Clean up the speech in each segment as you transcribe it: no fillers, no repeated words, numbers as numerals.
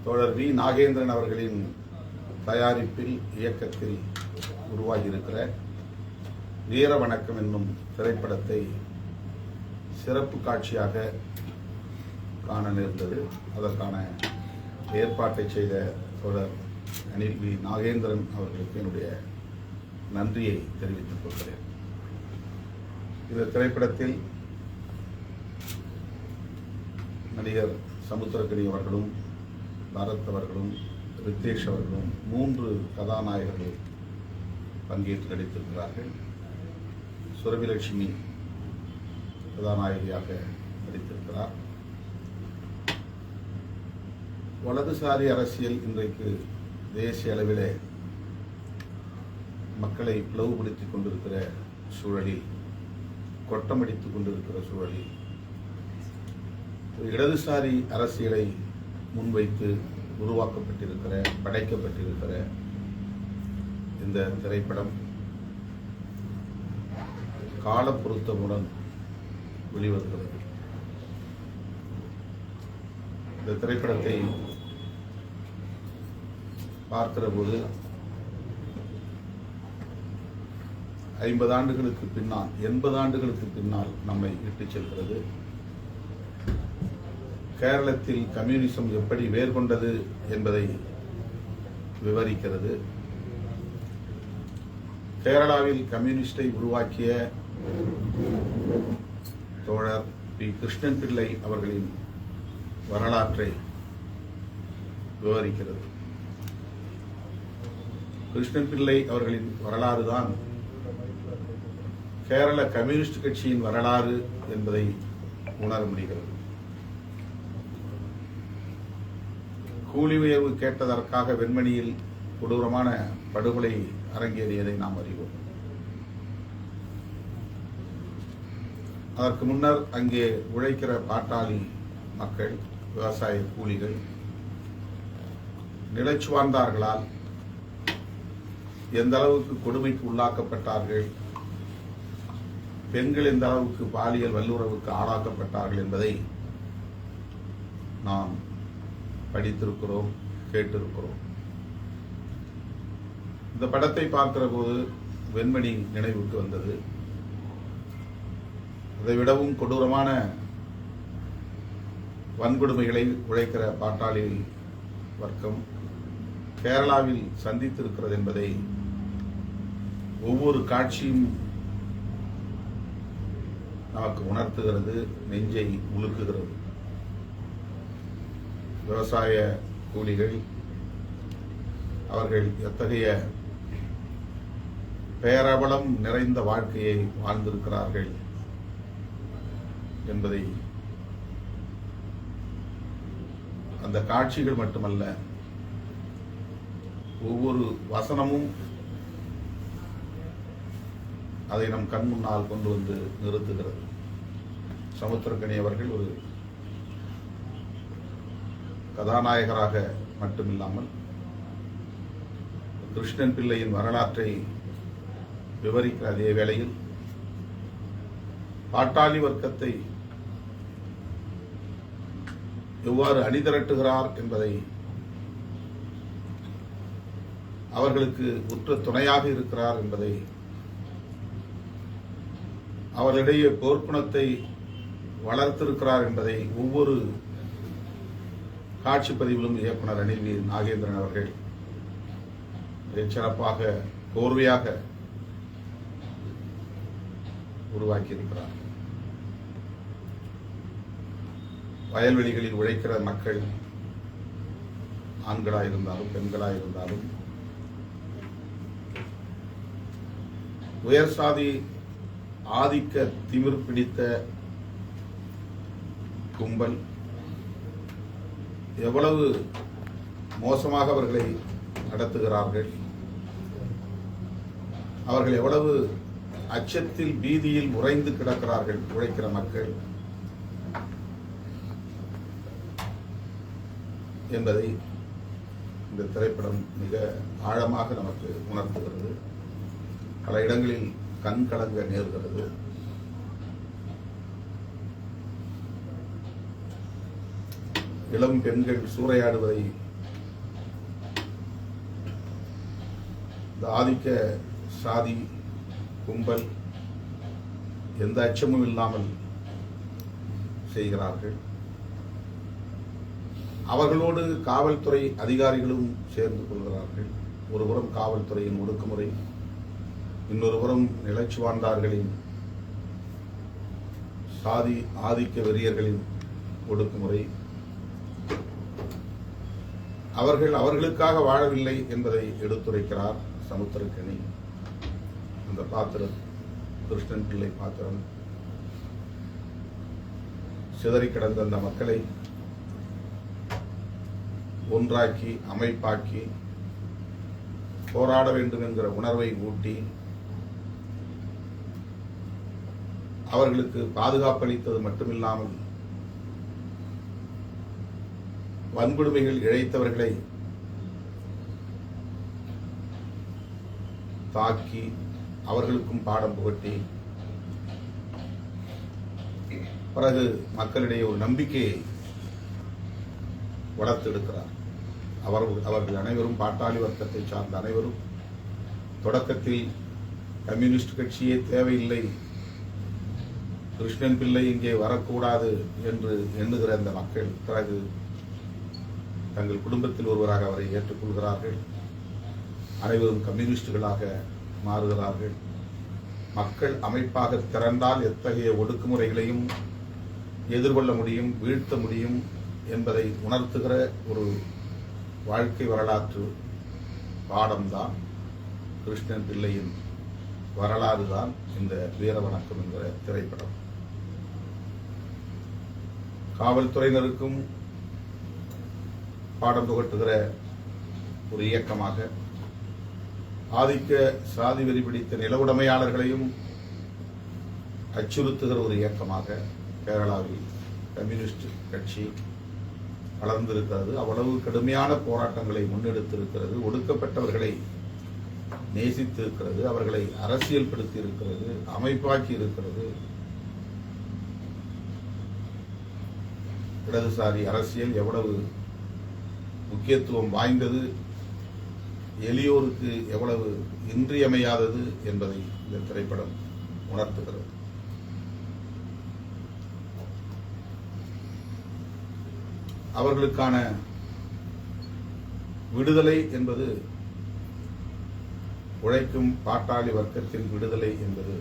தோழர் வி. நாகேந்திரன் அவர்களின் தயாரிப்பில் இயக்கத்தில் உருவாகியிருக்கிற வீர வணக்கம் என்னும் திரைப்படத்தை சிறப்பு காட்சியாக காண நேர்ந்தது. அதற்கான ஏற்பாட்டை செய்த தோழர் அனில் வி. நாகேந்திரன் அவர்களுக்கு என்னுடைய நன்றியை தெரிவித்துக் கொள்கிறேன். இந்த திரைப்படத்தில் நடிகர் சமுத்திரக்கனி அவர்களும், பாரத் அவர்களும், ரித்தேஷ் அவர்களும் 3 கதாநாயகர்கள் பங்கேற்று நடித்திருக்கிறார்கள். சுரபிலட்சுமி கதாநாயகியாக நடித்திருக்கிறார். வலதுசாரி அரசியல் இன்றைக்கு தேசிய அளவிலே மக்களை பிளவுபடுத்திக் கொண்டிருக்கிற சூழலில், கொட்டமடித்துக் கொண்டிருக்கிற சூழலில் இடதுசாரி அரசியலை முன்வைத்து உருவாக்கப்பட்டிருக்கிற, படைக்கப்பட்டிருக்கிற இந்த திரைப்படம் காலப்பொருத்தமுடன் வெளிவருகிறது. இந்த திரைப்படத்தை பார்க்கிற போது 50 ஆண்டுகளுக்கு பின்னால், 80 ஆண்டுகளுக்கு பின்னால் நம்மை இட்டுச் செல்கிறது. கேரளத்தில் கம்யூனிசம் எப்படி வேர் கொண்டது என்பதை விவரிக்கிறது. கேரளாவில் கம்யூனிஸ்டை உருவாக்கிய தோழர் பி. கிருஷ்ணன் பிள்ளை அவர்களின் வரலாற்றை விவரிக்கிறது. கிருஷ்ணன் பிள்ளை அவர்களின் வரலாறு தான் கேரள கம்யூனிஸ்ட் கட்சியின் வரலாறு என்பதை உணர முடிகிறது. கூலி உயர்வு கேட்டதற்காக வெண்மணியில் கொடூரமான படுகொலை அரங்கேறியதை நாம் அறிவோம். அதற்கு முன்னர் அங்கே உழைக்கிற பாட்டாளி மக்கள், விவசாய கூலிகள் நிலச்சுவார்ந்தார்களால் எந்த அளவுக்கு கொடுமைக்கு உள்ளாக்கப்பட்டார்கள், பெண்கள் எந்த அளவுக்கு பாலியல் வல்லுறவுக்கு ஆளாக்கப்பட்டார்கள் என்பதை நாம் படித்திருக்கிறோம், கேட்டிருக்கிறோம். இந்த படத்தை பார்க்கிற போது வெண்மணி நினைவுக்கு வந்தது. அதை விடவும் கொடூரமான வன்கொடுமைகளை உழைக்கிற பாட்டாளி வர்க்கம் கேரளாவில் சந்தித்திருக்கிறது என்பதை ஒவ்வொரு காட்சியும் நமக்கு உணர்த்துகிறது, நெஞ்சை உலுக்குகிறது. விவசாய கூலிகள் அவர்கள் எத்தகைய பேரபலம் நிறைந்த வாழ்க்கையை வாழ்ந்திருக்கிறார்கள் என்பதை அந்த காட்சிகள் மட்டுமல்ல, ஒவ்வொரு வசனமும் அதை நம் கண் முன்னால் கொண்டு வந்து நிறுத்துகிறது. சமுத்திரக்கனி அவர்கள் ஒரு கதாநாயகராக மட்டுமில்லாமல் கிருஷ்ணன் பிள்ளையின் வரலாற்றை விவரிக்கிற அதே வேளையில் பாட்டாளி வர்க்கத்தை எவ்வாறு அணிதிரட்டுகிறார் என்பதை, அவர்களுக்கு உற்ற துணையாக இருக்கிறார் என்பதை, அவர்களிடையே போர்க்குணத்தை வளர்த்திருக்கிறார் என்பதை ஒவ்வொரு காட்சி பதிவிலும் இயக்குனர் அனில் வி. நாகேந்திரன் அவர்கள் சிறப்பாக, கோர்வையாக உருவாக்கியிருக்கிறார். வயல்வெளிகளில் உழைக்கிற மக்கள், ஆண்களாயிருந்தாலும் பெண்களாயிருந்தாலும், உயர் சாதி ஆதிக்க திமிர் பிடித்த கும்பல் எவ்வளவு மோசமாக அவர்களை நடத்துகிறார்கள், அவர்கள் எவ்வளவு அச்சத்தில், பீதியில் உறைந்து கிடக்கிறார்கள் உழைக்கிற மக்கள் என்பதை இந்த திரைப்படம் மிக ஆழமாக நமக்கு உணர்த்துகிறது. பல இடங்களில் கண் கலங்க நேர்கிறது. இளம் பெண்கள் சூறையாடுவதை இந்த ஆதிக்க சாதி கும்பல் எந்த அச்சமும் இல்லாமல் செய்கிறார்கள். அவர்களோடு காவல்துறை அதிகாரிகளும் சேர்ந்து கொள்கிறார்கள். ஒருபுறம் காவல்துறையின் ஒடுக்குமுறை, இன்னொருபுறம் நிலச்சுவாண்டார்களின் சாதி ஆதிக்க வெறியர்களின் ஒடுக்குமுறை. அவர்கள் அவர்களுக்காக வாழவில்லை என்பதை எடுத்துரைக்கிறார் சமுத்திரக்கனி. அந்த பாத்திரம் கிருஷ்ணன் பிள்ளை பாத்திரம் சிதறி கிடந்த அந்த மக்களை ஒன்றாக்கி அமைப்பாக்கி போராட வேண்டும் என்கிற உணர்வை ஊட்டி அவர்களுக்கு பாதுகாப்பளித்தது மட்டுமில்லாமல் வன்கொடுமைகள் இழைத்தவர்களை தாக்கி அவர்களுக்கும் பாடம் புகட்டி பிறகு மக்களிடையே ஒரு நம்பிக்கையை வளர்த்தெடுக்கிறார். அவர்கள் அனைவரும் பாட்டாளி வர்க்கத்தை சார்ந்த அனைவரும் தொடக்கத்தில் கம்யூனிஸ்ட் கட்சியே தேவையில்லை, கிருஷ்ணன் பிள்ளை இங்கே வரக்கூடாது என்று எண்ணுகிற அந்த மக்கள் பிறகு தங்கள் குடும்பத்தில் ஒருவராக அவரை ஏற்றுக்கொள்கிறார்கள். அனைவரும் கம்யூனிஸ்டுகளாக மாறுகிறார்கள். மக்கள் அமைப்பாக திரண்டால் எத்தகைய ஒடுக்குமுறைகளையும் எதிர்கொள்ள முடியும், வீழ்த்த முடியும் என்பதை உணர்த்துகிற ஒரு வாழ்க்கை வரலாற்று பாடம்தான் கிருஷ்ணன் பிள்ளையின் வரலாறு தான் இந்த வீர வணக்கம் என்கிற திரைப்படம். காவல்துறையினருக்கும் பாடம் புகட்டுகிற ஒரு இயக்கமாக, ஆதிக்க சாதி வெறி பிடித்த நிலவுடைமையாளர்களையும் அச்சுறுத்துகிற ஒரு இயக்கமாக கேரளாவில் கம்யூனிஸ்ட் கட்சி வளர்ந்திருக்கிறது. அவ்வளவு கடுமையான போராட்டங்களை முன்னெடுத்திருக்கிறது. ஒடுக்கப்பட்டவர்களை நேசித்திருக்கிறது. அவர்களை அரசியல் படுத்தி இருக்கிறது, அமைப்பாக்கி இருக்கிறது. இடதுசாரி அரசியல் எவ்வளவு முக்கியத்துவம் வாய்ந்தது, எளியோருக்கு எவ்வளவு இன்றியமையாதது என்பதை இந்த திரைப்படம் உணர்த்துகிறது. அவர்களுக்கான விடுதலை என்பது, உழைக்கும் பாட்டாளி வர்க்கத்தின் விடுதலை என்பது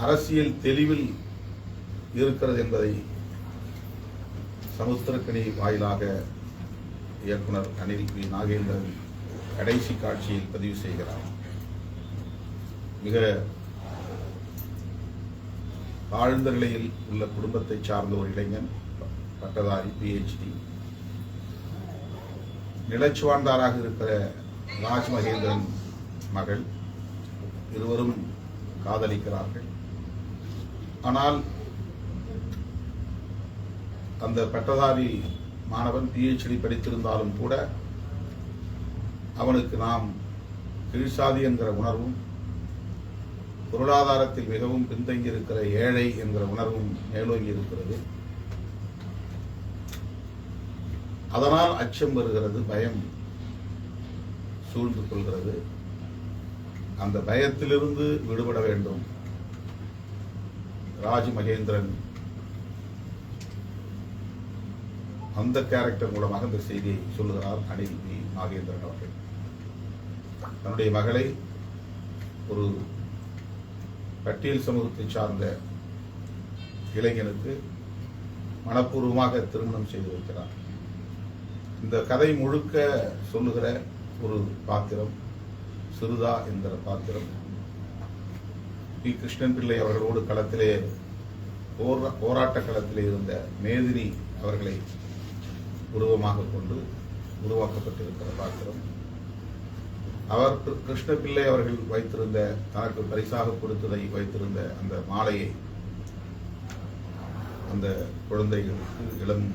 அரசியல் தெளிவில் இருக்கிறது என்பதை சமுத்திரக்கனி வாயிலாக இயக்குனர் அனில் வி நாகேந்திரன் கடைசி காட்சியில் பதிவு செய்கிறார். மிக தாழ்ந்த நிலையில் உள்ள குடும்பத்தை சார்ந்த ஒரு இளைஞன், பட்டதாரி, PhD, நிலச்சுவாண்டாராக இருக்கிற ராஜ் மகேந்திரன் மகள். இருவரும் காதலிக்கிறார்கள். ஆனால் அந்த பட்டதாரி மாணவன் PhD படித்திருந்தாலும் கூட அவனுக்கு நாம் கீழ்சாதி என்கிற உணர்வும், பொருளாதாரத்தில் மிகவும் பின்தங்கி இருக்கிற ஏழை என்கிற உணர்வும் மேலோங்கி இருக்கிறது. அதனால் அச்சம் வருகிறது, பயம் சூழ்ந்து கொள்கிறது. அந்த பயத்திலிருந்து விடுபட வேண்டும். ராஜ் மகேந்திரன் அந்த கேரக்டர் மூலமாக இந்த செய்தியை சொல்லுகிறார் அனில் வி நாகேந்திரன் அவர்கள். தன்னுடைய மகளை ஒரு பட்டியல் சமூகத்தை சார்ந்த இளைஞனுக்கு மனப்பூர்வமாக திருமணம் செய்து வைக்கிறார். இந்த கதை முழுக்க சொல்லுகிற ஒரு பாத்திரம் சிறுதா என்கிற பாத்திரம். பி. கிருஷ்ணன் பிள்ளை அவர்களோடு களத்திலே போராட்ட களத்திலே இருந்த மேதினி அவர்களை உருவமாக கொண்டு உருவாக்கப்பட்டிருக்கிற பாத்திரம். அவர் கிருஷ்ணபிள்ளை அவர்கள் வைத்திருந்த, தனக்கு பரிசாக கொடுத்ததை வைத்திருந்த அந்த மாலையை அந்த குழந்தைகளுக்கு, இளம்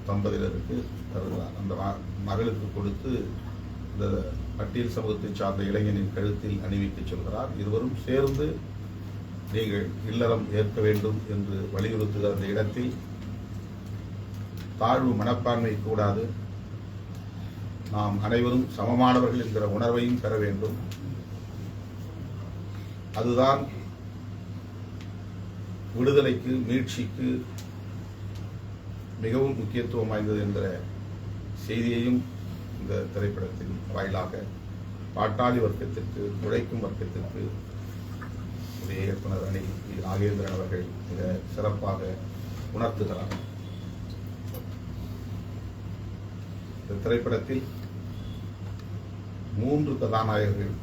தம்பதியினருக்கு தருகிறார். அந்த மகளுக்கு கொடுத்து இந்த பட்டியல் சமூகத்தை சார்ந்த இளைஞனின் கழுத்தில் அணிவிக்க சொல்கிறார். இருவரும் சேர்ந்து நீங்கள் இல்லறம் ஏற்க வேண்டும் என்று வலியுறுத்துகிற அந்த இடத்தில் தாழ்வு மனப்பான்மை கூடாது. நாம் அனைவரும் சமமானவர்கள் என்கிற உணர்வையும் பெற வேண்டும். அதுதான் விடுதலைக்கு, மீட்சிக்கு மிகவும் முக்கியத்துவம் வாய்ந்தது என்கிற செய்தியையும் இந்த திரைப்படத்தின் வாயிலாக பாட்டாளி வர்க்கத்திற்கு, உழைக்கும் வர்க்கத்திற்கு இயக்குனர் அணி நாகேந்திரன் அவர்கள் மிக சிறப்பாக உணர்த்துகிறார். இந்த திரைப்படத்தில் 3 கதாநாயகர்கள்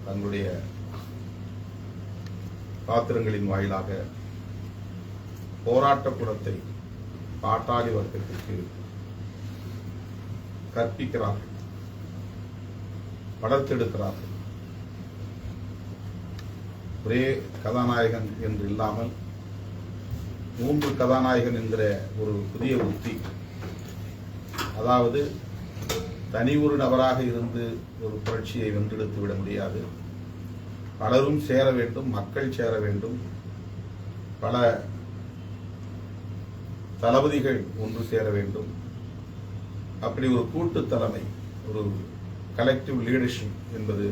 தங்களுடைய பாத்திரங்களின் வாயிலாக போராட்ட குணத்தை பாட்டாளி வர்க்கத்திற்கு கற்பிக்கிறார்கள், வளர்த்தெடுக்கிறார்கள். ஒரே கதாநாயகன் என்று இல்லாமல் 3 கதாநாயகன் என்கிற ஒரு புதிய உத்தி, அதாவது தனி ஒரு நபராக இருந்து ஒரு புரட்சியை வென்றெடுத்து விட முடியாது. பலரும் சேர வேண்டும், மக்கள் சேர வேண்டும், பல தளபதிகள் ஒன்று சேர வேண்டும். அப்படி ஒரு கூட்டு தலைமை, ஒரு கலெக்டிவ் லீடர்ஷிப் என்பது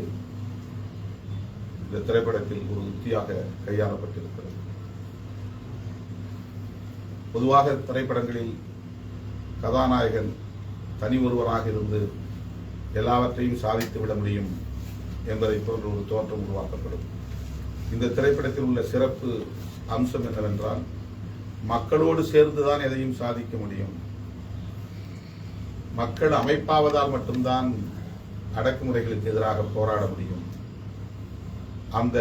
இந்த திரைப்படத்தில் ஒரு உத்தியாக கையாளப்பட்டிருக்கிறது. பொதுவாக திரைப்படங்களில் கதாநாயகன் தனி ஒருவராக இருந்து எல்லாவற்றையும் சாதித்து விட முடியும் என்பதை போன்ற ஒரு தோற்றம் உருவாக்கப்படும். இந்த திரைப்படத்தில் உள்ள சிறப்பு அம்சம் என்னவென்றால், மக்களோடு சேர்ந்துதான் எதையும் சாதிக்க முடியும். மக்கள் அமைப்பாவதால் மட்டும்தான் அடக்குமுறைகளுக்கு எதிராக போராட முடியும். அந்த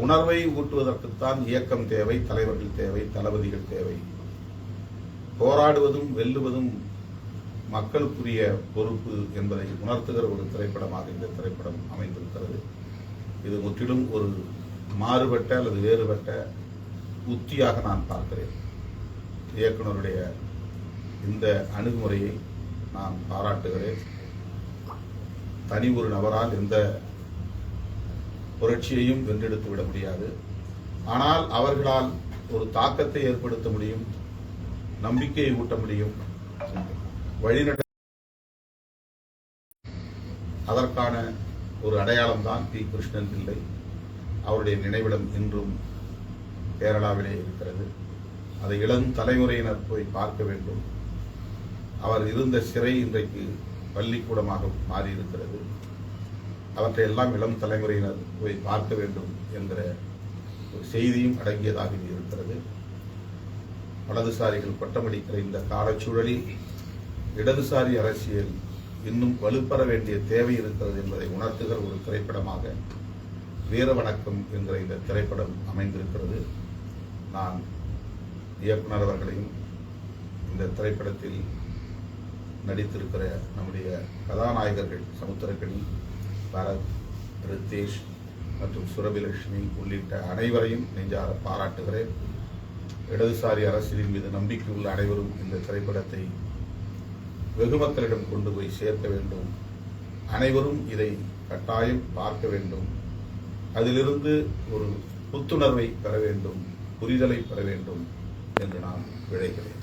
உணர்வை ஊட்டுவதற்குத்தான் இயக்கம் தேவை, தலைவர்கள் தேவை, தளபதிகள் தேவை. போராடுவதும் வெல்லுவதும் மக்களுக்குரிய பொறுப்பு என்பதை உணர்த்துகிற ஒரு திரைப்படமாக இந்த திரைப்படம் அமைந்திருக்கிறது. இது முற்றிலும் ஒரு மாறுபட்ட அல்லது வேறுபட்ட உத்தியாக நான் பார்க்கிறேன். இயக்குனருடைய இந்த அணுகுமுறையை நான் பாராட்டுகிறேன். தனி ஒரு நபரால் எந்த புரட்சியையும் வென்றெடுத்து விட முடியாது. ஆனால் அவர்களால் ஒரு தாக்கத்தை ஏற்படுத்த முடியும், நம்பிக்கையை ஊட்ட முடியும், வழிநட அதற்கான ஒரு அடையாளம் தான் பி. கிருஷ்ணன் பிள்ளை. அவருடைய நினைவிடம் இன்றும் கேரளாவிலே இருக்கிறது. அதை இளம் தலைமுறையினர் போய் பார்க்க வேண்டும். அவர் இருந்த சிறை இன்றைக்கு பள்ளிக்கூடமாக மாறியிருக்கிறது. அவற்றையெல்லாம் இளம் தலைமுறையினர் போய் பார்க்க வேண்டும் என்கிற ஒரு செய்தியும் அடங்கியதாக இருக்கிறது. வலதுசாரிகள் பட்டமடிக்கிற இந்த காலச்சூழலில் இடதுசாரி அரசியல் இன்னும் வலுப்பெற வேண்டிய தேவை இருக்கிறது என்பதை உணர்த்துகிற ஒரு திரைப்படமாக வீர வணக்கம் என்கிற இந்த திரைப்படம் அமைந்திருக்கிறது. நான் இயக்குனர் அவர்களையும் இந்த திரைப்படத்தில் நடித்திருக்கிற நம்முடைய கதாநாயகர்கள் சமுத்திரக்கனி, பரத், ரித்தேஷ் மற்றும் சுரபிலட்சுமி உள்ளிட்ட அனைவரையும் நெஞ்சார பாராட்டுகிறேன். இடதுசாரி அரசியலின் மீது நம்பிக்கை உள்ள அனைவரும் இந்த திரைப்படத்தை வெகு மக்களிடம் கொண்டு போய் சேர்க்க வேண்டும். அனைவரும் இதை கட்டாயம் பார்க்க வேண்டும். அதிலிருந்து ஒரு புத்துணர்வை பெற வேண்டும், புரிதலை பெற வேண்டும் என்று நான் விழைகிறேன்.